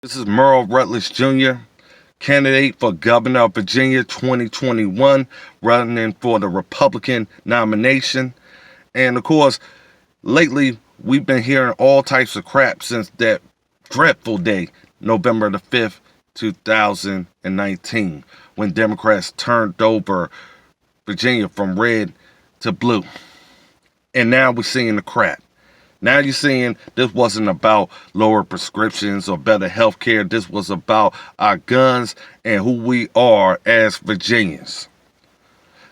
This is Merle Rutledge Jr., candidate for governor of Virginia 2021, running for the Republican nomination. And of course, lately we've been hearing all types of crap since that dreadful day, November the 5th, 2019, when Democrats turned over Virginia from red to blue. And now we're seeing the crap. Now you're seeing this wasn't about lower prescriptions or better health care. This was about our guns and who we are as Virginians.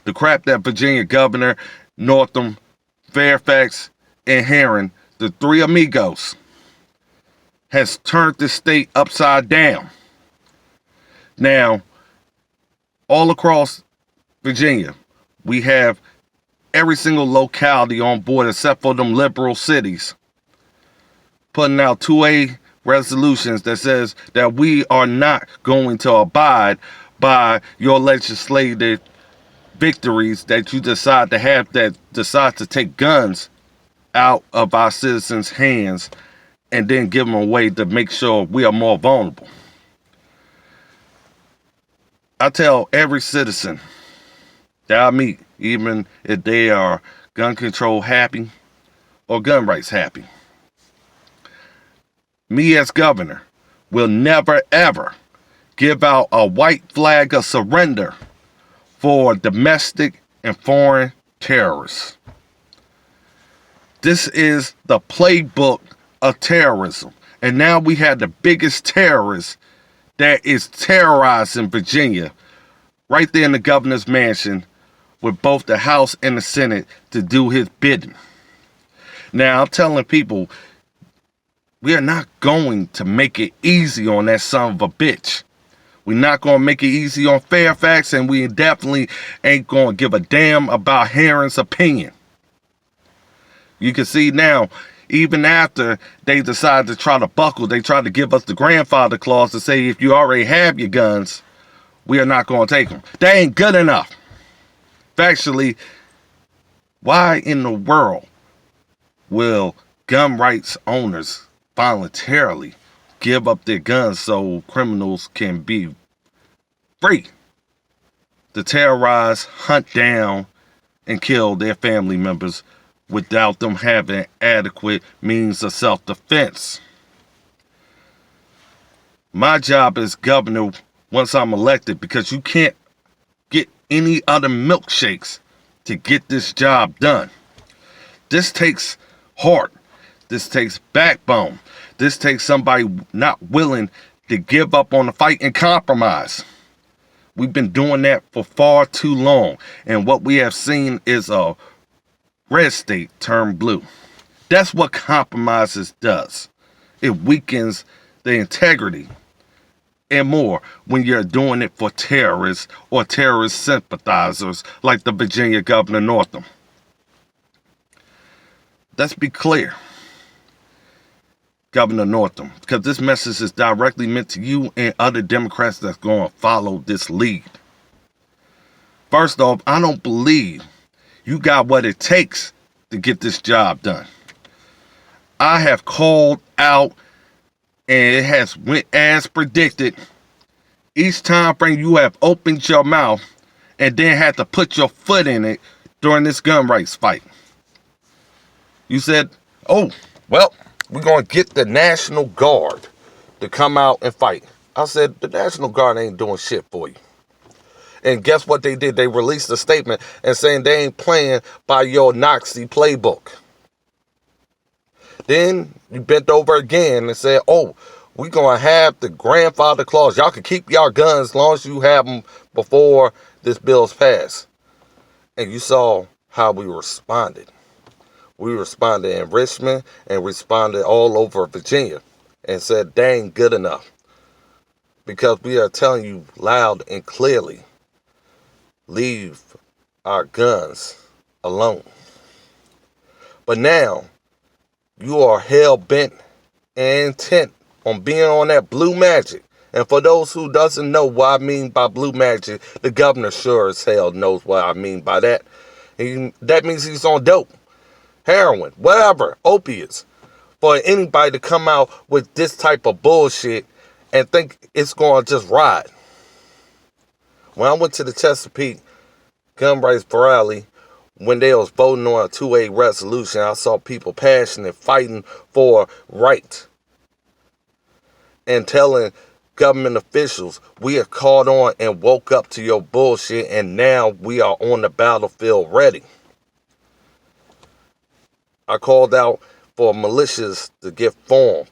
The crap that Virginia Governor Northam, Fairfax, and Herron, the three amigos, has turned the state upside down. Now, all across Virginia, we have every single locality on board except for them liberal cities putting out 2A resolutions that says that we are not going to abide by your legislative victories that you decide to have, that decide to take guns out of our citizens' hands and then give them away to make sure we are more vulnerable. I tell every citizen that I meet, even if they are gun control happy or gun rights happy, me as governor will never ever give out a white flag of surrender for domestic and foreign terrorists. This is the playbook of terrorism. And now we have the biggest terrorist that is terrorizing Virginia right there in the governor's mansion with both the House and the Senate to do his bidding. Now, I'm telling people, we are not going to make it easy on that son of a bitch. We're not going to make it easy on Fairfax, and we definitely ain't going to give a damn about Herron's opinion. You can see now, even after they decide to try to buckle, they try to give us the grandfather clause to say if you already have your guns, we are not going to take them. That ain't good enough. Factually, why in the world will gun rights owners voluntarily give up their guns so criminals can be free to terrorize, hunt down, and kill their family members without them having adequate means of self-defense? My job as governor, once I'm elected, because you can't get any other milkshakes to get this job done. This takes heart. This takes backbone. This takes somebody not willing to give up on the fight and compromise. We've been doing that for far too long. And what we have seen is a red state turn blue. That's what compromises does. It weakens the integrity and more when you're doing it for terrorists or terrorist sympathizers like the Virginia Governor Northam. Let's be clear, Governor Northam, because this message is directly meant to you and other Democrats that's going to follow this lead. First off, I don't believe you got what it takes to get this job done. I have called out, and it has went as predicted. Each time frame you have opened your mouth and then had to put your foot in it during this gun rights fight. You said, oh, well, we're going to get the National Guard to come out and fight. I said, the National Guard ain't doing shit for you. And guess what they did? They released a statement and saying they ain't playing by your Nazi playbook. Then you bent over again and said, oh, we're going to have the grandfather clause. Y'all can keep your guns as long as you have them before this bill's passed. And you saw how we responded. We responded in Richmond and responded all over Virginia and said, that ain't good enough. Because we are telling you loud and clearly, leave our guns alone. But now, you are hell-bent and intent on being on that blue magic. And for those who doesn't know what I mean by blue magic, the governor sure as hell knows what I mean by that. That means he's on dope, heroin, whatever, opiates. For anybody to come out with this type of bullshit and think it's going to just ride. When I went to the Chesapeake gun rights rally, when they was voting on a 2A resolution, I saw people passionate, fighting for right, and telling government officials, we are caught on and woke up to your bullshit, and now we are on the battlefield ready. I called out for militias to get formed.